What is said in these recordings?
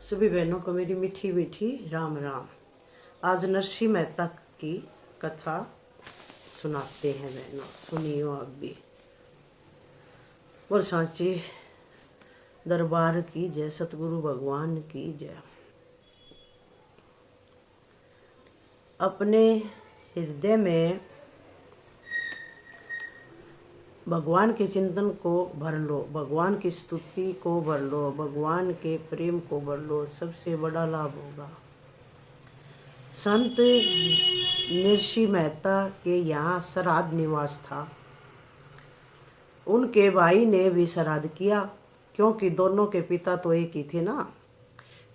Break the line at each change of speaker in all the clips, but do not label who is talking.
सभी बहनों को मेरी मीठी मीठी राम राम। आज नरसिंह मेहता की कथा सुनाते हैं बहनों, सुनियो आप भी। बोल सांची दरबार की जय, सतगुरु भगवान की जय। अपने हृदय में भगवान के चिंतन को भर लो, भगवान की स्तुति को भर लो, भगवान के प्रेम को भर लो, सबसे बड़ा लाभ होगा। संत नरसिंह मेहता के यहाँ श्राद्ध निवास था। उनके भाई ने भी श्राद्ध किया, क्योंकि दोनों के पिता तो एक ही थे ना।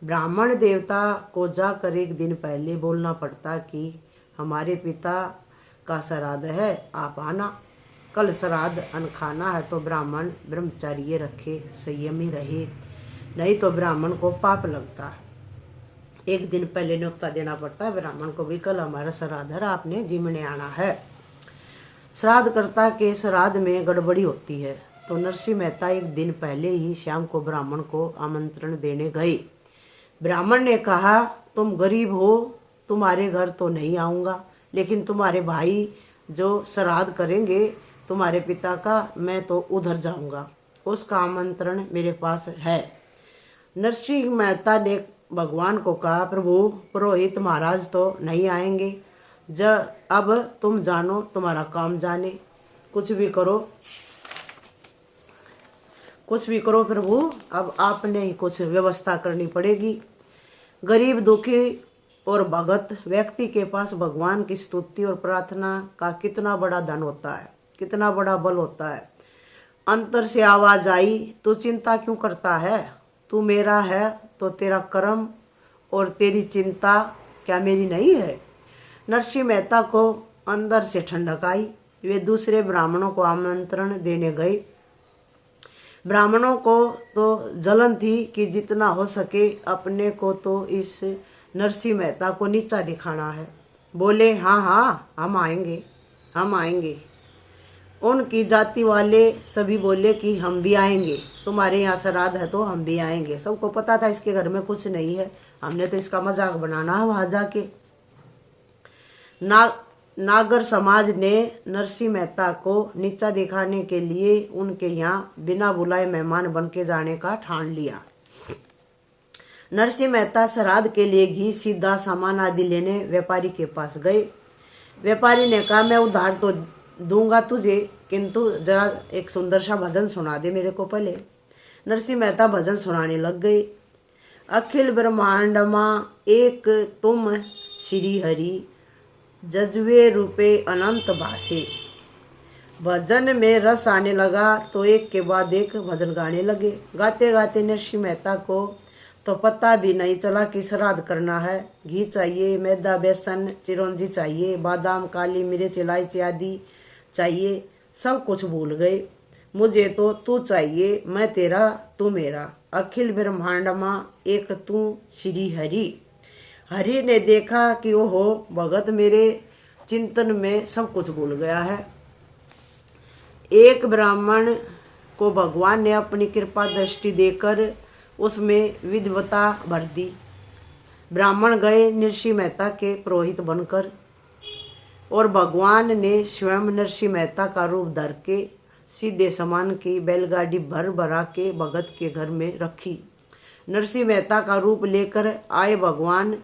ब्राह्मण देवता को जाकर एक दिन पहले बोलना पड़ता कि हमारे पिता का श्राद्ध है, आप आना। कल श्राद्ध अन्न खाना है तो ब्राह्मण ब्रह्मचार्य रखे, संयमी रहे, नहीं तो ब्राह्मण को पाप लगता है। एक दिन पहले न्योता देना पड़ता है ब्राह्मण को भी, कल हमारा श्राद्ध है, आपने जिमने आना है। श्राद्धकर्ता के श्राद्ध में गड़बड़ी होती है, तो नरसिंह मेहता एक दिन पहले ही शाम को ब्राह्मण को आमंत्रण देने गए। ब्राह्मण ने कहा, तुम गरीब हो, तुम्हारे घर तो नहीं आऊँगा, लेकिन तुम्हारे भाई जो श्राद्ध करेंगे तुम्हारे पिता का, मैं तो उधर जाऊंगा, उसका आमंत्रण मेरे पास है। नरसिंह मेहता ने भगवान को कहा, प्रभु पुरोहित महाराज तो नहीं आएंगे, अब तुम जानो, तुम्हारा काम जाने, कुछ भी करो प्रभु, अब आपने ही कुछ व्यवस्था करनी पड़ेगी। गरीब दुखी और भगत व्यक्ति के पास भगवान की स्तुति और प्रार्थना का कितना बड़ा धन होता है, कितना बड़ा बल होता है। अंतर से आवाज आई, तू चिंता क्यों करता है? तू मेरा है तो तेरा कर्म और तेरी चिंता क्या मेरी नहीं है? नरसिंह मेहता को अंदर से ठंडक आई। वे दूसरे ब्राह्मणों को आमंत्रण देने गए। ब्राह्मणों को तो जलन थी कि जितना हो सके अपने को तो इस नरसिंह मेहता को नीचा दिखाना है। बोले, हाँ हाँ हम आएंगे। उनकी जाति वाले सभी बोले कि हम भी आएंगे, तुम्हारे यहाँ श्राद्ध है तो हम भी आएंगे। सबको पता था इसके घर में कुछ नहीं है, हमने तो इसका मजाक बनाना है वहां जाके। नागर समाज ने नरसिंह मेहता को नीचा दिखाने के लिए उनके यहाँ बिना बुलाए मेहमान बन के जाने का ठान लिया। नरसिंह मेहता श्राद्ध के लिए घी, सीधा सामान आदि लेने व्यापारी के पास गए। व्यापारी ने कहा, मैं उधार तो दूंगा तुझे, किंतु जरा एक सुंदर सा भजन सुना दे मेरे को पहले। नरसिंह मेहता भजन सुनाने लग गए। अखिल ब्रह्मांड माँ एक तुम श्री हरि, जज्वे रूपे अनंत भाषे। भजन में रस आने लगा तो एक के बाद एक भजन गाने लगे। गाते गाते नरसिंह मेहता को तो पता भी नहीं चला कि श्राद्ध करना है। घी चाहिए, मैदा, बेसन, चिरौंजी चाहिए, बादाम, काली मिर्च, इलायची आदि चाहिए, सब कुछ भूल गए। मुझे तो तू चाहिए, मैं तेरा तू मेरा, अखिल ब्रह्मांड माँ एक तू श्री हरि। हरि ने देखा कि ओहो भगत मेरे चिंतन में सब कुछ भूल गया है। एक ब्राह्मण को भगवान ने अपनी कृपा दृष्टि देकर उसमें विद्वता भर दी। ब्राह्मण गए नरसिंह मेहता के पुरोहित बनकर, और भगवान ने स्वयं नरसिंह मेहता का रूप धर के सीधे सामान की बैलगाड़ी भर भरा के भगत के घर में रखी। नरसिंह मेहता का रूप लेकर आए भगवान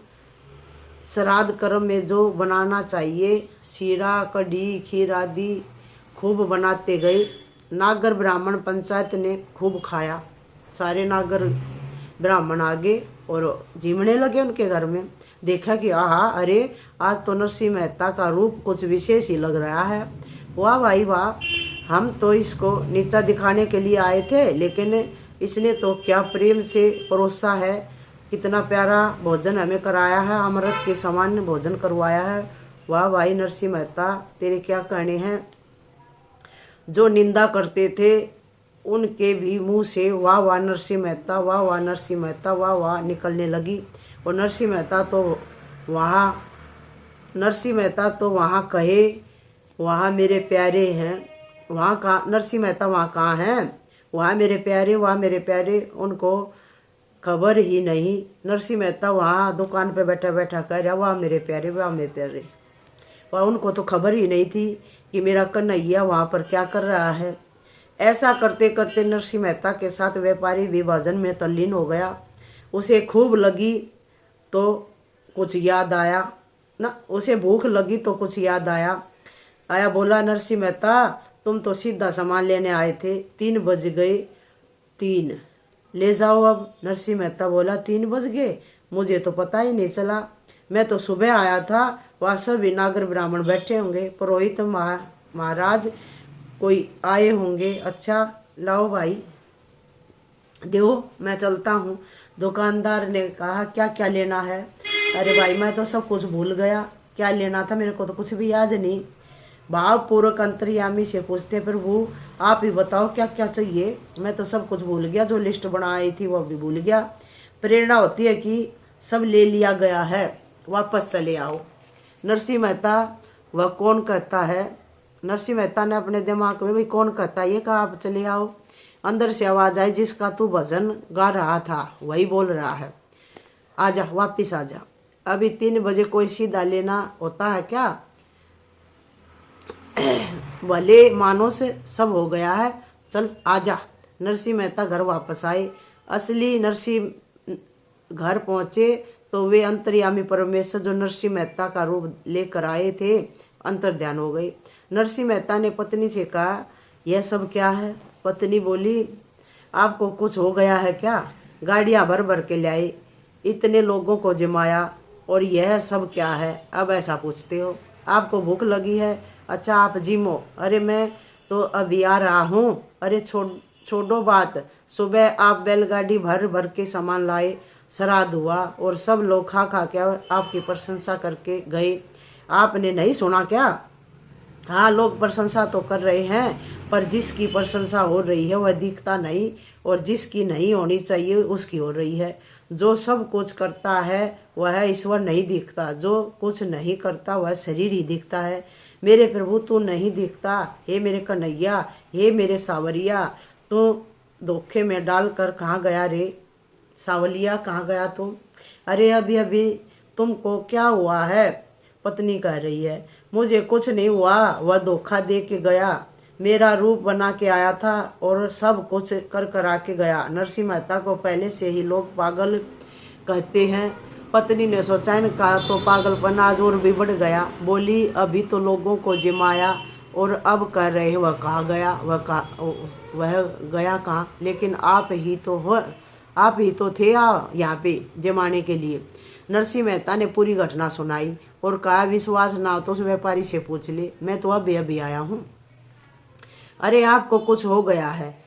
श्राद्ध कर्म में जो बनाना चाहिए, शीरा, कढ़ी, खीर आदि खूब बनाते गए। नागर ब्राह्मण पंचायत ने खूब खाया। सारे नागर ब्राह्मण आगे और जीमने लगे उनके घर में। देखा कि आहा, अरे आज तो नरसिंह मेहता का रूप कुछ विशेष ही लग रहा है। वाह भाई वाह, हम तो इसको नीचा दिखाने के लिए आए थे, लेकिन इसने तो क्या प्रेम से परोसा है, कितना प्यारा भोजन हमें कराया है, अमृत के समान भोजन करवाया है। वाह भाई नरसिंह मेहता, तेरे क्या कहने हैं। जो निंदा करते थे उनके भी मुंह से वाह वाह नरसिंह मेहता, वाह वाह नरसिंह मेहता, वाह वाह निकलने लगी। और नरसिंह मेहता तो वहाँ कहे, वहाँ मेरे प्यारे हैं, वहाँ कहाँ नरसिंह मेहता, वहाँ कहाँ हैं, वहाँ मेरे प्यारे, वहाँ मेरे प्यारे। उनको खबर ही नहीं। नरसिंह मेहता वहाँ दुकान पे बैठा बैठा कह रहा, वाह मेरे प्यारे, वाह मेरे प्यारे। वह उनको तो खबर ही नहीं थी कि मेरा कन्हैया वहाँ पर क्या कर रहा है। ऐसा करते करते नरसिंह मेहता के साथ व्यापारी भी भजन में तल्लीन हो गया। उसे खूब लगी तो कुछ याद आया ना, उसे भूख लगी तो कुछ याद आया। बोला, नरसिंह मेहता तुम तो सीधा सामान लेने आए थे, 3 बज गए, 3 ले जाओ अब। नरसिंह मेहता बोला, 3 बज गए, मुझे तो पता ही नहीं चला, मैं तो सुबह आया था, वहाँ सभी नागर ब्राह्मण बैठे होंगे, पुरोहित महाराज कोई आए होंगे। अच्छा लाओ भाई दो, मैं चलता हूँ। दुकानदार ने कहा, क्या क्या लेना है? अरे भाई मैं तो सब कुछ भूल गया, क्या लेना था मेरे को तो कुछ भी याद नहीं। भाव पूर्वक अंतर्यामी से पूछते, प्रभु आप ही बताओ क्या क्या चाहिए, मैं तो सब कुछ भूल गया, जो लिस्ट बनाई थी वो भी भूल गया। प्रेरणा होती है कि सब ले लिया गया है, वापस चले आओ। नरसिंह मेहता वह कौन कहता है? नरसिंह मेहता ने अपने दिमाग में, भाई कौन कहता है ये, कहा आप चले आओ। अंदर से आवाज आई, जिसका तू भजन गा रहा था वही बोल रहा है, आजा वापिस आजा। अभी 3 बजे कोई सीधा लेना होता है क्या? भले मानो से सब हो गया है, चल आजा। नरसिंह मेहता घर वापस आए। असली नरसिंह घर पहुंचे तो वे अंतर्यामी परमेश्वर जो नरसिंह मेहता का रूप लेकर आए थे अंतर्ध्यान हो गई। नरसिंह मेहता ने पत्नी से कहा, यह सब क्या है? पत्नी बोली, आपको कुछ हो गया है क्या? गाड़ियां भर भर के लाए, इतने लोगों को जमाया, और यह सब क्या है? अब ऐसा पूछते हो? आपको भूख लगी है? अच्छा आप जिमो। अरे मैं तो अभी आ रहा हूँ। अरे छोड़ो बात, सुबह आप बैलगाड़ी भर भर के सामान लाए, श्राद्ध हुआ और सब लोग खा खा के आपकी प्रशंसा करके गए, आपने नहीं सुना क्या? हाँ लोग प्रशंसा तो कर रहे हैं, पर जिसकी प्रशंसा हो रही है वह दिखता नहीं, और जिसकी नहीं होनी चाहिए उसकी हो रही है। जो सब कुछ करता है वह ईश्वर नहीं दिखता, जो कुछ नहीं करता वह शरीर ही दिखता है। मेरे प्रभु तू नहीं दिखता, हे मेरे कन्हैया, हे मेरे सावरिया, तू धोखे में डाल कर कहाँ गया रे? सावलिया कहाँ गया तुम? अरे अभी अभी तुमको क्या हुआ है? पत्नी कह रही है, मुझे कुछ नहीं हुआ, वह धोखा दे के गया, मेरा रूप बना के आया था और सब कुछ कर करा के गया। नरसिंह मेहता को पहले से ही लोग पागल कहते हैं। पत्नी ने सोचा, इनका तो पागलपन आज और भी बढ़ गया। बोली, अभी तो लोगों को जिमाया और अब कह रहे हैं वह कहाँ गया, वह गया कहाँ? लेकिन आप ही तो हो, आप ही तो थे यहाँ पे जमाने के लिए। नरसिंह मेहता ने पूरी घटना सुनाई और कहा, विश्वास ना हो तो उस व्यापारी से पूछ ले, मैं तो अभी अभी आया हूँ। अरे आपको कुछ हो गया है?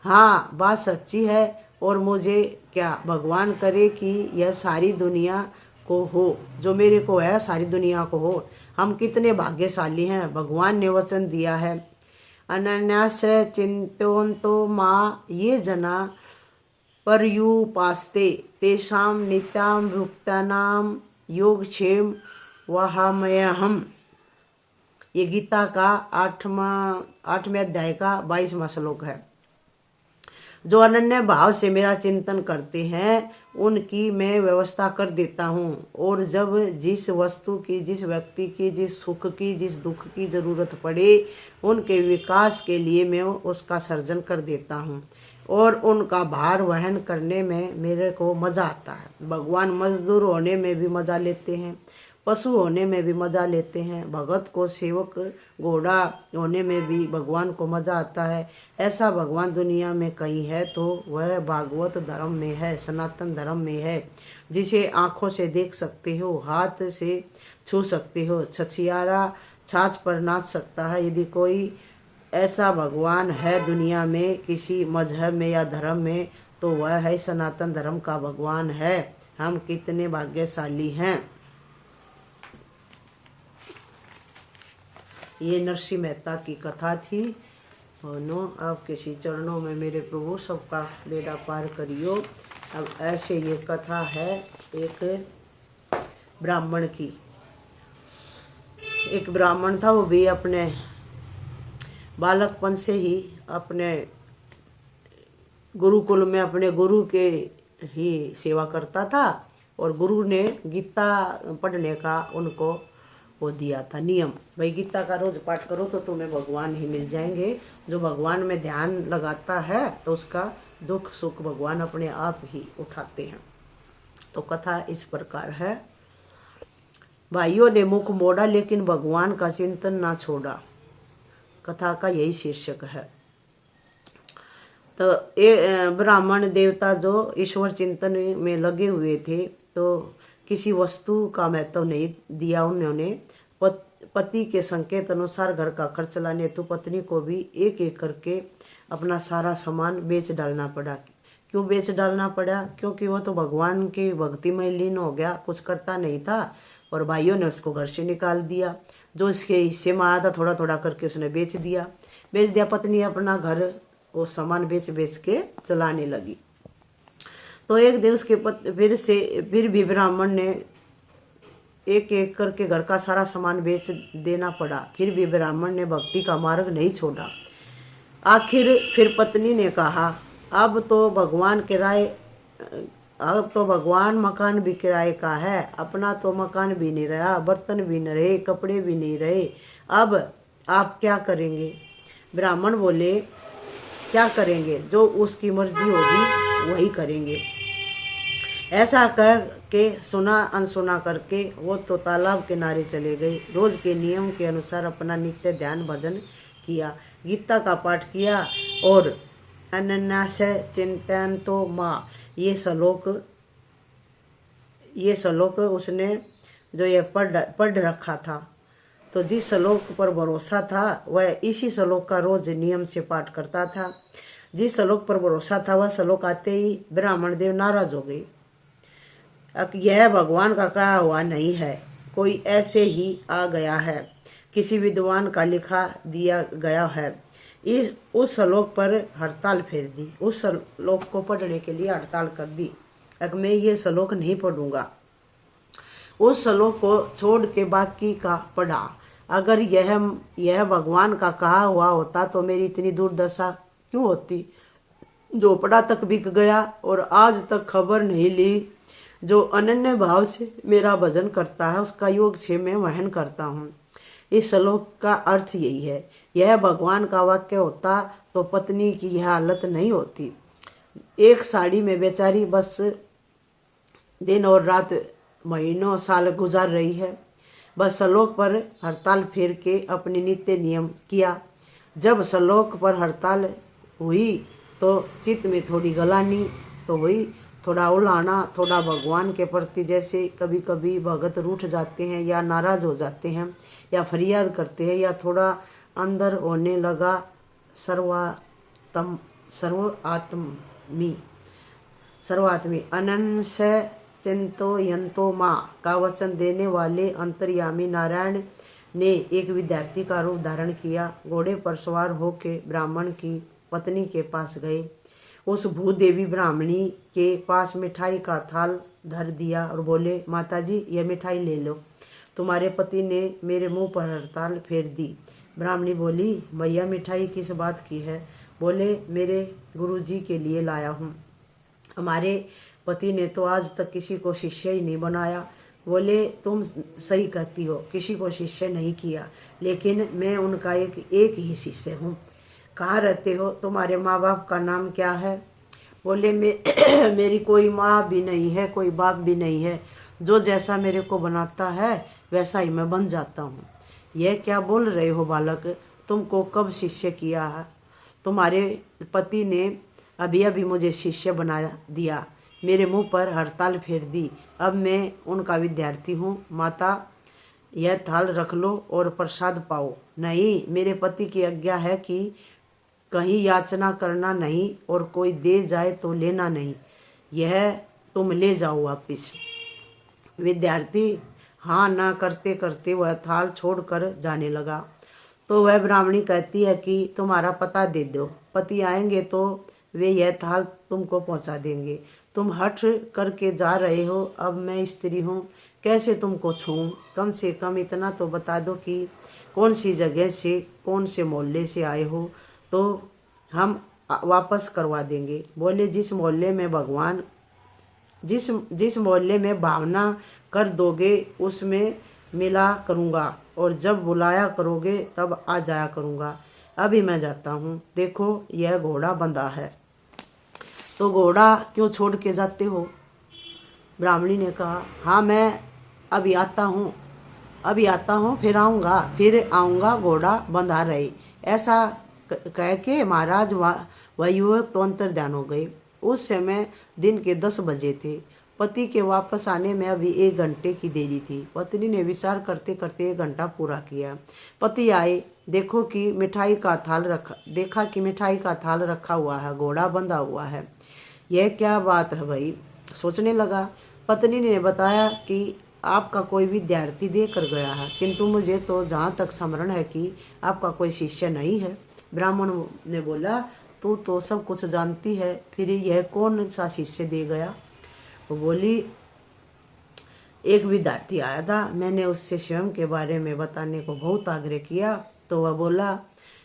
हाँ बात सच्ची है, और मुझे क्या, भगवान करे कि यह सारी दुनिया को हो, जो मेरे को है सारी दुनिया को हो। हम कितने भाग्यशाली हैं, भगवान ने वचन दिया है, अनन्यास चिंतो माँ ये जना पर्युपास्ते तेषाम नित्याम भुक्तानाम योगक्षेम वहामयहम। ये गीता का 8वें अध्याय का 22वां श्लोक है। जो अनन्य भाव से मेरा चिंतन करते हैं उनकी मैं व्यवस्था कर देता हूँ, और जब जिस वस्तु की, जिस व्यक्ति की, जिस सुख की, जिस दुख की जरूरत पड़े उनके विकास के लिए मैं उसका सर्जन कर देता हूँ, और उनका भार वहन करने में मेरे को मज़ा आता है। भगवान मजदूर होने में भी मज़ा लेते हैं, पशु होने में भी मज़ा लेते हैं, भगत को सेवक घोड़ा होने में भी भगवान को मज़ा आता है। ऐसा भगवान दुनिया में कहीं है तो वह भागवत धर्म में है, सनातन धर्म में है, जिसे आँखों से देख सकते हो, हाथ से छू सकते हो, छछियारा छाछ पर नाच सकता है। यदि कोई ऐसा भगवान है दुनिया में किसी मजहब में या धर्म में, तो वह है सनातन धर्म का भगवान है। हम कितने भाग्यशाली हैं। ये नरसिंह मेहता की कथा थी। आपके श्री चरणों में मेरे प्रभु सबका बेड़ा पार करियो। अब ऐसे ये कथा है एक ब्राह्मण की। एक ब्राह्मण था, वो भी अपने बालकपन से ही अपने गुरुकुल में अपने गुरु के ही सेवा करता था और गुरु ने गीता पढ़ने का उनको वो दिया था नियम, भाई गीता का रोज पाठ करो तो तुम्हें भगवान ही मिल जाएंगे। जो भगवान में ध्यान लगाता है तो उसका दुख सुख भगवान अपने आप ही उठाते हैं। तो कथा इस प्रकार है। भाइयों ने मुख मोड़ा लेकिन भगवान का चिंतन ना छोड़ा, कथा का यही शीर्षक है। तो ये ब्राह्मण देवता जो ईश्वर चिंतन में लगे हुए थे तो किसी वस्तु का महत्व नहीं दिया उन्होंने। पति के संकेत अनुसार घर का खर्च चलाने हेतु पत्नी को भी एक एक करके अपना सारा सामान बेच डालना पड़ा। क्यों बेच डालना पड़ा? क्योंकि वो तो भगवान की भक्ति में लीन हो गया, कुछ करता नहीं था और भाइयों ने उसको घर से निकाल दिया। जो इसके हिस्से में आया था थोड़ा थोड़ा करके उसने बेच दिया। पत्नी अपना घर वो सामान बेच बेच के चलाने लगी। तो एक दिन उसके फिर भी ब्राह्मण ने एक एक करके घर का सारा सामान बेच देना पड़ा। फिर भी ब्राह्मण ने भक्ति का मार्ग नहीं छोड़ा। आखिर फिर पत्नी ने कहा, अब तो भगवान मकान भी किराए का है, अपना तो मकान भी नहीं रहा, बर्तन भी नहीं रहे, कपड़े भी नहीं रहे, अब आप क्या करेंगे? ब्राह्मण बोले, क्या करेंगे? जो उसकी मर्जी होगी वही करेंगे। ऐसा कह के सुना अनसुना करके वो तो तालाब किनारे चले गए। रोज के नियम के अनुसार अपना नित्य ध्यान भजन किया, गीता का पाठ किया और अनन्यास चिंतन तो माँ ये श्लोक उसने जो ये पढ़ रखा था। तो जिस श्लोक पर भरोसा था वह इसी श्लोक का रोज नियम से पाठ करता था। जिस श्लोक पर भरोसा था वह श्लोक आते ही ब्राह्मण देव नाराज हो गए। अब यह भगवान का कहा हुआ नहीं है, कोई ऐसे ही आ गया है, किसी विद्वान का लिखा दिया गया है। उस श्लोक पर हड़ताल फेर दी, उस श्लोक को पढ़ने के लिए हड़ताल कर दी। अब मैं ये श्लोक नहीं पढ़ूंगा। उस श्लोक को छोड़ के बाकी का पढ़ा। अगर यह भगवान का कहा हुआ होता तो मेरी इतनी दुर्दशा क्यों होती? झोपड़ा तक बिक गया और आज तक खबर नहीं ली। जो अनन्य भाव से मेरा भजन करता है उसका योग से मैं वहन करता हूँ। इस श्लोक का अर्थ यही है। यह भगवान का वाक्य होता तो पत्नी की यह हालत नहीं होती। एक साड़ी में बेचारी बस दिन और रात महीनों साल गुजार रही है। बस श्लोक पर हड़ताल फेर के अपनी नित्य नियम किया। जब श्लोक पर हड़ताल हुई तो चित्त में थोड़ी गलानी तो हुई, थोड़ा उलाना, थोड़ा भगवान के प्रति जैसे कभी कभी भगत रूठ जाते हैं या नाराज हो जाते हैं या फरियाद करते हैं या थोड़ा अंदर होने लगा सर्वात्मी अनंस चिंतो यंतो माँ का वचन देने वाले अंतर्यामी नारायण ने एक विद्यार्थी का रूप धारण किया। घोड़े पर सवार होके ब्राह्मण की पत्नी के पास गए। उस भूदेवी ब्राह्मणी के पास मिठाई का थाल धर दिया और बोले, माताजी यह मिठाई ले लो, तुम्हारे पति ने मेरे मुंह पर हड़ताल फेर दी। ब्राह्मणी बोली, भैया मिठाई किस बात की है? बोले, मेरे गुरुजी के लिए लाया हूँ, हमारे पति ने तो आज तक किसी को शिष्य ही नहीं बनाया। बोले, तुम सही कहती हो, किसी को शिष्य नहीं किया, लेकिन मैं उनका एक ही शिष्य हूँ। कहाँ रहते हो? तुम्हारे माँ बाप का नाम क्या है? बोले, मेरी कोई माँ भी नहीं है, कोई बाप भी नहीं है, जो जैसा मेरे को बनाता है वैसा ही मैं बन जाता हूँ। यह क्या बोल रहे हो बालक? तुमको कब शिष्य किया है? तुम्हारे पति ने अभी अभी मुझे शिष्य बना दिया, मेरे मुंह पर हड़ताल फेर दी, अब मैं उनका विद्यार्थी हूँ। माता यह थाल रख लो और प्रसाद पाओ। नहीं, मेरे पति की आज्ञा है कि कहीं याचना करना नहीं और कोई दे जाए तो लेना नहीं, यह तुम ले जाओ वापिस। विद्यार्थी हाँ ना करते करते वह थाल छोड़कर जाने लगा। तो वह ब्राह्मणी कहती है कि तुम्हारा पता दे दो, पति आएंगे तो वे यह थाल तुमको पहुंचा देंगे। तुम हठ करके जा रहे हो, अब मैं स्त्री हूँ, कैसे तुमको छूऊं? कम से कम इतना तो बता दो कि कौन सी जगह से, कौन से मोहल्ले से आए हो, तो हम वापस करवा देंगे। बोले, जिस मोहल्ले में भगवान जिस जिस मोहल्ले में भावना कर दोगे उसमें मिला करूँगा, और जब बुलाया करोगे तब आ जाया करूँगा। अभी मैं जाता हूँ, देखो यह घोड़ा बंधा है। तो घोड़ा क्यों छोड़ के जाते हो? ब्राह्मणी ने कहा, हाँ मैं अभी आता हूँ, अभी आता हूँ, फिर आऊँगा, घोड़ा बंधा रहे। ऐसा कह के महाराज वह युवक तो अंतर्ध्यान हो गए। उस समय दिन के 10 बजे थे। पति के वापस आने में अभी 1 घंटे की देरी थी। पत्नी ने विचार करते करते 1 घंटा पूरा किया। पति आए, देखा कि मिठाई का थाल रखा हुआ है, घोड़ा बंधा हुआ है। यह क्या बात है भाई? सोचने लगा। पत्नी ने बताया कि आपका कोई विद्यार्थी दे कर गया है, किंतु मुझे तो जहाँ तक स्मरण है कि आपका कोई शिष्य नहीं है। ब्राह्मण ने बोला, तू तो सब कुछ जानती है, फिर यह कौन सा शिष्य दे गया? वो बोली, एक विद्यार्थी आया था, मैंने उससे स्वयं के बारे में बताने को बहुत आग्रह किया, तो वह बोला,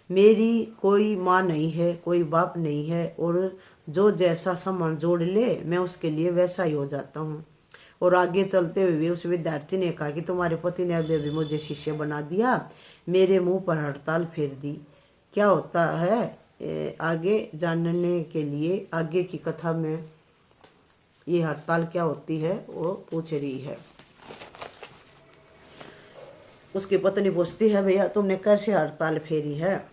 मेरी कोई माँ नहीं है, कोई बाप नहीं है, और जो जैसा सामान जोड़ ले मैं उसके लिए वैसा ही हो जाता हूँ। और आगे चलते हुए उस विद्यार्थी ने कहा कि तुम्हारे पति ने अभी अभी मुझे शिष्य बना दिया, मेरे मुंह पर हड़ताल फेर दी। क्या होता है आगे जानने के लिए आगे की कथा में ये हड़ताल क्या होती है वो पूछ रही है। उसकी पत्नी पूछती है, भैया तुमने कैसे हड़ताल फेरी है?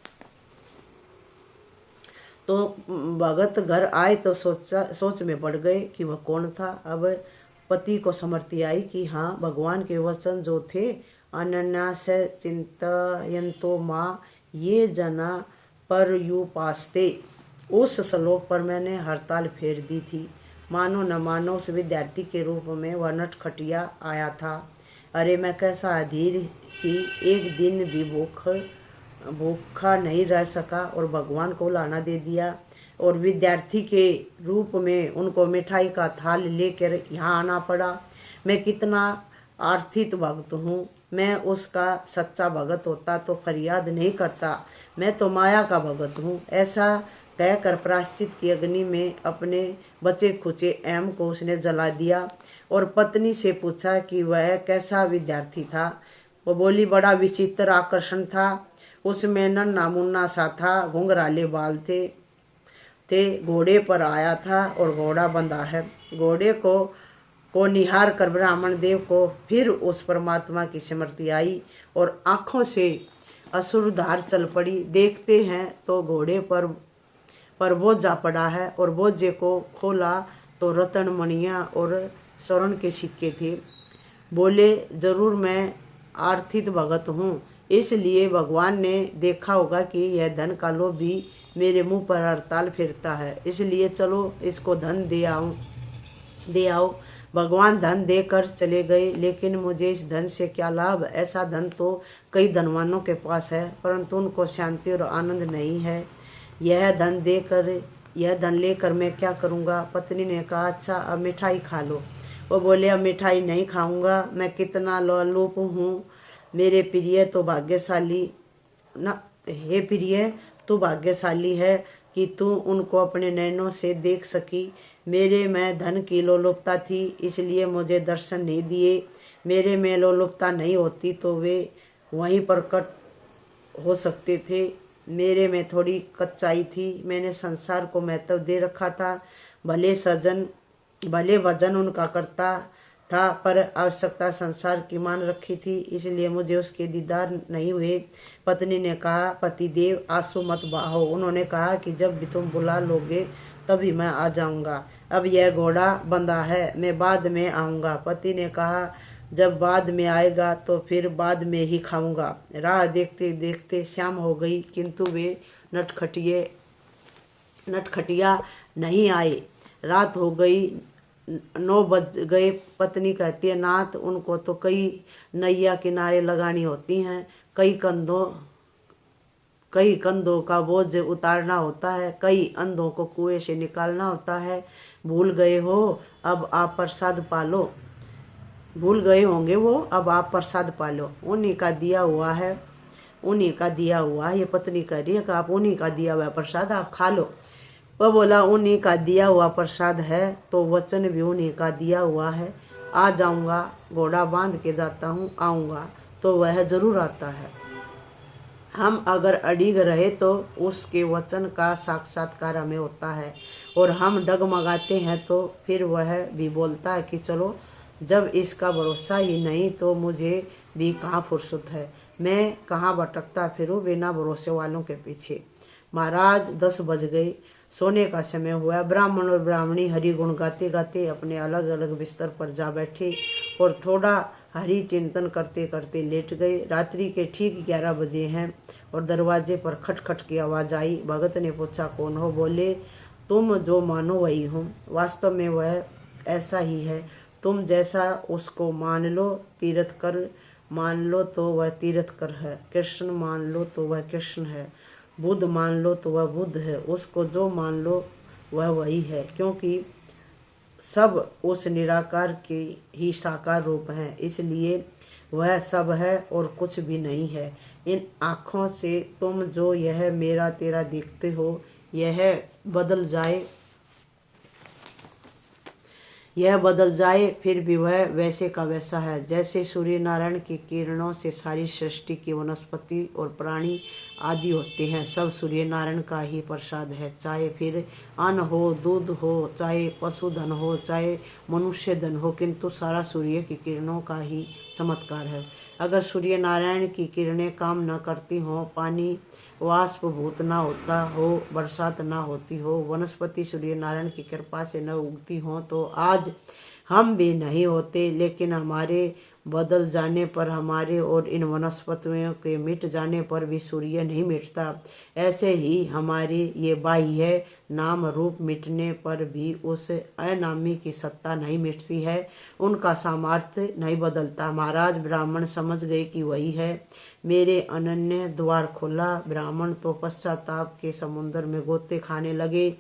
तो भगत घर आए तो सोच में पड़ गए कि वह कौन था। अब पति को समर्थी आई कि हाँ, भगवान के वचन जो थे, अनन्यास चिंतयन्तो माँ ये जना पर युपास्ते, उस श्लोक पर मैंने हड़ताल फेर दी थी। मानो न मानो उस विद्यार्थी के रूप में वह नटखटिया आया था। अरे मैं कैसा अधीर कि एक दिन भी भूखा नहीं रह सका और भगवान को लाना दे दिया, और विद्यार्थी के रूप में उनको मिठाई का थाल लेकर यहाँ आना पड़ा। मैं कितना आर्थिक भक्त हूँ। मैं उसका सच्चा भगत होता तो फरियाद नहीं करता, मैं तो माया का भगत हूँ। ऐसा कहकर प्रायश्चित की अग्नि में अपने बचे खुचे एम को उसने जला दिया और पत्नी से पूछा कि वह कैसा विद्यार्थी था। वो बोली, बड़ा विचित्र आकर्षण था, उसमें नन्हा मुन्ना सा था, घुंघराले बाल थे, घोड़े पर आया था और घोड़ा बंधा है। घोड़े को निहार कर ब्राह्मण देव को फिर उस परमात्मा की स्मृति आई और आंखों से असुरधार चल पड़ी। देखते हैं तो घोड़े पर बोझ जा पड़ा है और बोझे को खोला तो रतन मणियाँ और स्वर्ण के सिक्के थे। बोले, जरूर मैं आर्थिक भगत हूँ, इसलिए भगवान ने देखा होगा कि यह धन का लोभी मेरे मुंह पर हड़ताल फिरता है, इसलिए चलो इसको धन दे आओ। भगवान धन देकर चले गए, लेकिन मुझे इस धन से क्या लाभ? ऐसा धन तो कई धनवानों के पास है, परंतु उनको शांति और आनंद नहीं है। यह धन लेकर मैं क्या करूँगा? पत्नी ने कहा, अच्छा अब मिठाई खा लो। वो बोले, अब मिठाई नहीं खाऊंगा, मैं कितना लोलुप हूँ। मेरे प्रिय तो भाग्यशाली न, हे प्रिय तू भाग्यशाली है कि तू उनको अपने नैनों से देख सकी। मेरे में धन की लोलुपता थी, इसलिए मुझे दर्शन नहीं दिए। मेरे में लोलुपता नहीं होती तो वे वहीं प्रकट हो सकते थे। मेरे में थोड़ी कच्चाई थी, मैंने संसार को महत्व दे रखा था। भले भजन उनका करता था, पर आवश्यकता संसार की मान रखी थी, इसलिए मुझे उसके दीदार नहीं हुए। पत्नी ने कहा, पतिदेव आंसू मत बहाओ। उन्होंने कहा कि जब भी तुम बुला लोगे तभी मैं आ जाऊंगा। अब यह घोड़ा बंधा है, मैं बाद में आऊँगा। पति ने कहा, जब बाद में आएगा तो फिर बाद में ही खाऊंगा। राह देखते देखते शाम हो गई, किंतु वे नटखटिया नहीं आए। रात हो गई, 9 बज गए। पत्नी कहती है, नाथ उनको तो कई नैया किनारे लगानी होती हैं, कई कंधों का बोझ उतारना होता है, कई अंधों को कुएं से निकालना होता है। भूल गए हो, अब आप प्रसाद पालो। भूल गए होंगे वो, अब आप प्रसाद पालो। उन्हीं का दिया हुआ है, ये पत्नी कह रही है कि आप उन्हीं का दिया हुआ प्रसाद आप खा लो। वह बोला उन्हीं का दिया हुआ प्रसाद है तो वचन भी उन्हीं का दिया हुआ है। आ जाऊंगा, घोड़ा बांध के जाता हूँ, आऊंगा तो वह जरूर आता है। हम अगर अड़िग रहे तो उसके वचन का साक्षात्कार हमें होता है, और हम डगमगाते हैं तो फिर वह भी बोलता है कि चलो। जब इसका भरोसा ही नहीं तो मुझे भी कहाँ फुर्सत है, मैं कहाँ भटकता फिरूं बिना भरोसे वालों के पीछे। महाराज 10 बज गए, सोने का समय हुआ। ब्राह्मण और ब्राह्मणी हरि गुण गाते गाते अपने अलग अलग बिस्तर पर जा बैठे और थोड़ा हरि चिंतन करते करते लेट गए। रात्रि के ठीक 11 बजे हैं और दरवाजे पर खटखट की आवाज़ आई। भगत ने पूछा कौन हो? बोले तुम जो मानो वही हूँ। वास्तव में वह ऐसा ही है, तुम जैसा उसको मान लो। तीर्थ कर मान लो तो वह तीर्थ कर है, कृष्ण मान लो तो वह कृष्ण है, बुद्ध मान लो तो वह बुद्ध है। उसको जो मान लो वह वही है, क्योंकि सब उस निराकार के ही साकार रूप हैं, इसलिए वह सब है और कुछ भी नहीं है। इन आँखों से तुम जो यह मेरा तेरा देखते हो, यह बदल जाए फिर भी वह वैसे का वैसा है। जैसे सूर्य नारायण की किरणों से सारी सृष्टि की वनस्पति और प्राणी आदि होते हैं, सब सूर्य नारायण का ही प्रसाद है। चाहे फिर अन्न हो, दूध हो, चाहे पशुधन हो, चाहे मनुष्य धन हो, किंतु सारा सूर्य की किरणों का ही चमत्कार है। अगर सूर्य नारायण की किरणें काम न करती हों, पानी वाष्पभूत ना होता हो, बरसात ना होती हो, वनस्पति सूर्य नारायण की कृपा से न उगती हो, तो आज हम भी नहीं होते। लेकिन हमारे बदल जाने पर, हमारे और इन वनस्पतियों के मिट जाने पर भी सूर्य नहीं मिटता। ऐसे ही हमारी ये बाह्य नाम रूप मिटने पर भी उस अनामी की सत्ता नहीं मिटती है, उनका सामर्थ्य नहीं बदलता। महाराज ब्राह्मण समझ गए कि वही है। मेरे अनन्य द्वार खोला। ब्राह्मण तो पश्चाताप के समुद्र में गोते खाने लगे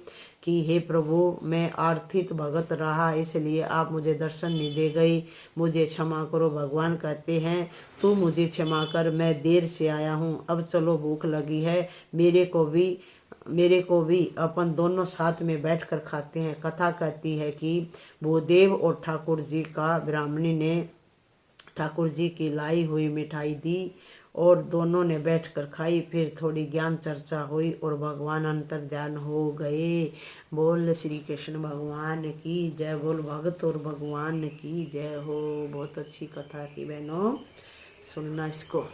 कि हे प्रभु, मैं आर्थित भगत रहा, इसलिए आप मुझे दर्शन नहीं दे गई, मुझे क्षमा करो। भगवान कहते हैं तू मुझे क्षमा कर, मैं देर से आया हूँ, अब चलो भूख लगी है, मेरे को भी अपन दोनों साथ में बैठकर खाते हैं। कथा कहती है कि भूदेव और ठाकुर जी का ब्राह्मणी ने ठाकुर जी की लाई हुई मिठाई दी और दोनों ने बैठकर खाई। फिर थोड़ी ज्ञान चर्चा हुई और भगवान अंतर ध्यान हो गए। बोल श्री कृष्ण भगवान की जय, बोल भगत और भगवान की जय हो। बहुत अच्छी कथा थी बहनों, सुनना इसको।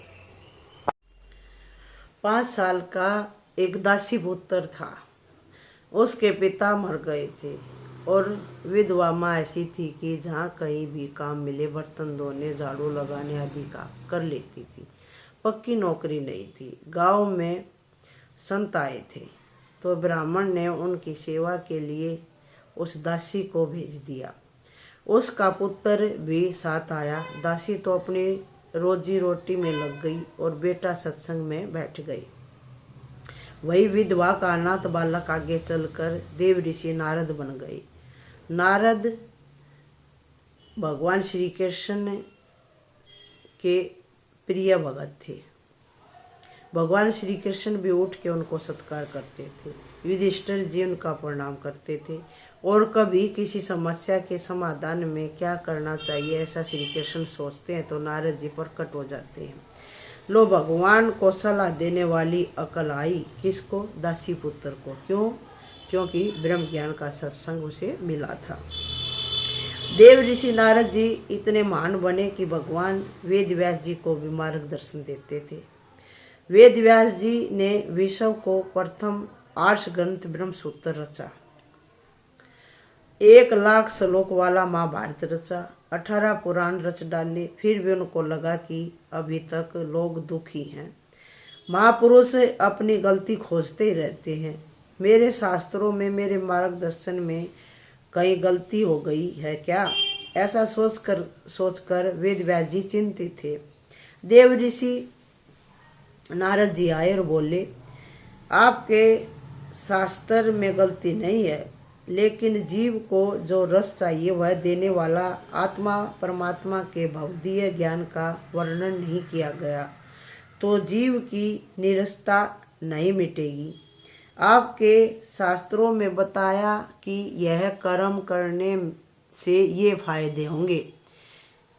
5 साल का एक दासी पुत्र था। उसके पिता मर गए थे और विधवा माँ ऐसी थी कि जहाँ कहीं भी काम मिले बर्तन धोने, झाड़ू लगाने आदि का कर लेती थी। पक्की नौकरी नहीं थी। गांव में संत आए थे तो ब्राह्मण ने उनकी सेवा के लिए उस दासी को भेज दिया। उसका पुत्र भी साथ आया। दासी तो अपनी रोजी रोटी में लग गई और बेटा सत्संग में बैठ गई। वही विधवा का अनाथ बालक आगे चलकर देव ऋषि नारद बन गए। नारद भगवान श्री कृष्ण के प्रिय भगत थे। भगवान श्री कृष्ण भी उठ के उनको सत्कार करते थे। युधिष्ठिर जी उनका प्रणाम करते थे और कभी किसी समस्या के समाधान में क्या करना चाहिए ऐसा श्री कृष्ण सोचते हैं तो नारद जी प्रकट हो जाते हैं। लो, भगवान को सलाह देने वाली अकल आई। किसको? दासी पुत्र को। क्यों? क्योंकि ब्रह्म ज्ञान का सत्संग उसे मिला था। देव ऋषि नारद जी इतने महान बने कि भगवान वेद व्यास जी को भी मार्गदर्शन देते थे। वेद व्यास जी ने विश्व को प्रथम 8 ग्रंथ ब्रह्म सूत्र रचा, 1 लाख श्लोक वाला महाभारत रचा, 18 पुराण रच डाले। फिर भी उनको लगा कि अभी तक लोग दुखी हैं। महापुरुष अपनी गलती खोजते ही रहते हैं। मेरे शास्त्रों में, मेरे मार्गदर्शन में कहीं गलती हो गई है क्या? ऐसा सोचकर वेद व्यास जी चिंतित थे। देव ऋषि नारद जी आए और बोले, आपके शास्त्र में गलती नहीं है, लेकिन जीव को जो रस चाहिए वह देने वाला आत्मा परमात्मा के भवदीय ज्ञान का वर्णन नहीं किया गया, तो जीव की निरसता नहीं मिटेगी। आपके शास्त्रों में बताया कि यह कर्म करने से ये फायदे होंगे,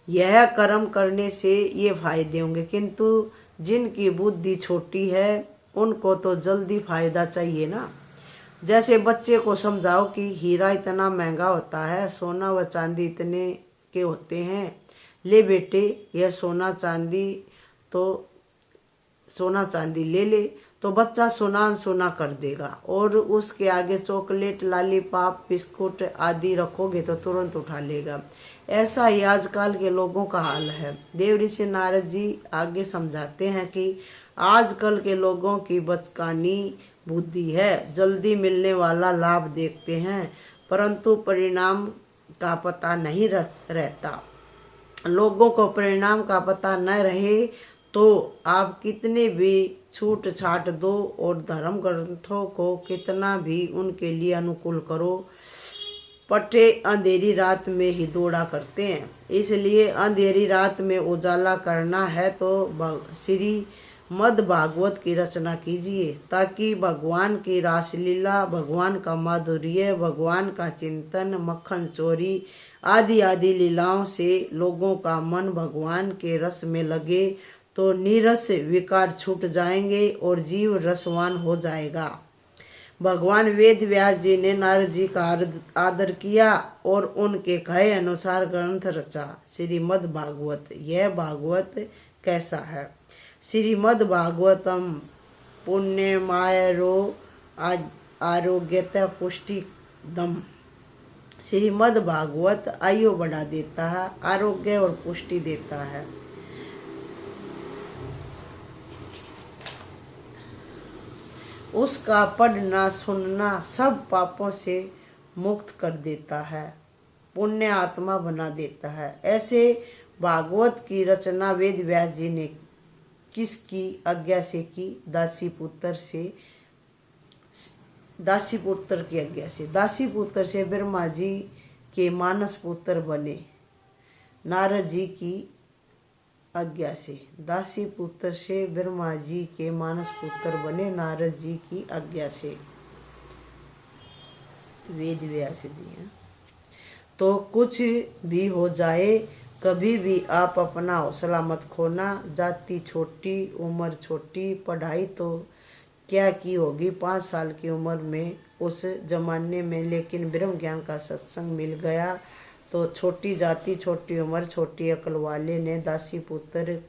यह कर्म करने से ये फायदे होंगे, किंतु जिनकी बुद्धि छोटी है उनको तो जल्दी फायदा चाहिए ना। जैसे बच्चे को समझाओ कि हीरा इतना महंगा होता है, सोना व चांदी इतने के होते हैं, ले बेटे यह सोना चांदी ले ले, तो बच्चा सोना सोना कर देगा। और उसके आगे चॉकलेट, लॉलीपॉप, बिस्कुट आदि रखोगे तो तुरंत उठा लेगा। ऐसा ही आजकल के लोगों का हाल है। देव ऋषि नारद जी आगे समझाते हैं कि आजकल के लोगों की बचकानी बुद्धि है, जल्दी मिलने वाला लाभ देखते हैं परंतु परिणाम का पता नहीं रहता। लोगों को परिणाम का पता न रहे तो आप कितने भी छूट छाट दो और धर्म ग्रंथों को कितना भी उनके लिए अनुकूल करो, पट्टे अंधेरी रात में ही दौड़ा करते हैं। इसलिए अंधेरी रात में उजाला करना है तो श्री मद भागवत की रचना कीजिए, ताकि भगवान की रासलीला, भगवान का माधुर्य, भगवान का चिंतन, मक्खन चोरी आदि आदि लीलाओं से लोगों का मन भगवान के रस में लगे तो नीरस विकार छूट जाएंगे और जीव रसवान हो जाएगा। भगवान वेद व्यास जी ने नारद जी का आदर किया और उनके कहे अनुसार ग्रंथ रचा, श्रीमद् भागवत। यह भागवत कैसा है? श्रीमद् भागवतम पुण्यमायरो आरोग्यता पुष्टि दम। श्रीमद् भागवत आयु बढ़ा देता है, आरोग्य और पुष्टि देता है। उसका पढ़ना सुनना सब पापों से मुक्त कर देता है, पुण्य आत्मा बना देता है। ऐसे भागवत की रचना वेद व्यास जी ने किसकी आज्ञा से की? दासी पुत्र की आज्ञा से। दासी पुत्र से ब्रह्मा जी के मानस पुत्र बने नारद जी की आज्ञा से। दासी पुत्र से ब्रह्मा जी के मानस पुत्र बने नारद जी की आज्ञा से, वेद व्यास जी हैं। तो कुछ भी हो जाए, कभी भी आप अपना हौसला मत खोना। जाति छोटी, उम्र छोटी, पढ़ाई तो क्या की होगी 5 साल की उम्र में उस जमाने में, लेकिन ब्रह्म ज्ञान का सत्संग मिल गया तो छोटी जाति, छोटी उम्र, छोटी अकल वाले ने दासी पुत्र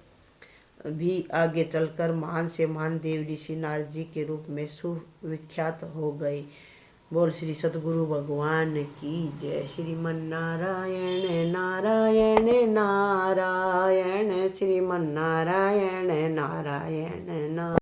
भी आगे चलकर महान से महान देव ऋषि नारद जी के रूप में सुविख्यात हो गए। बोल श्री सतगुरु भगवान की जय। श्रीमन नारायण नारायण नारायण, श्रीमन नारायण नारायण नारायण।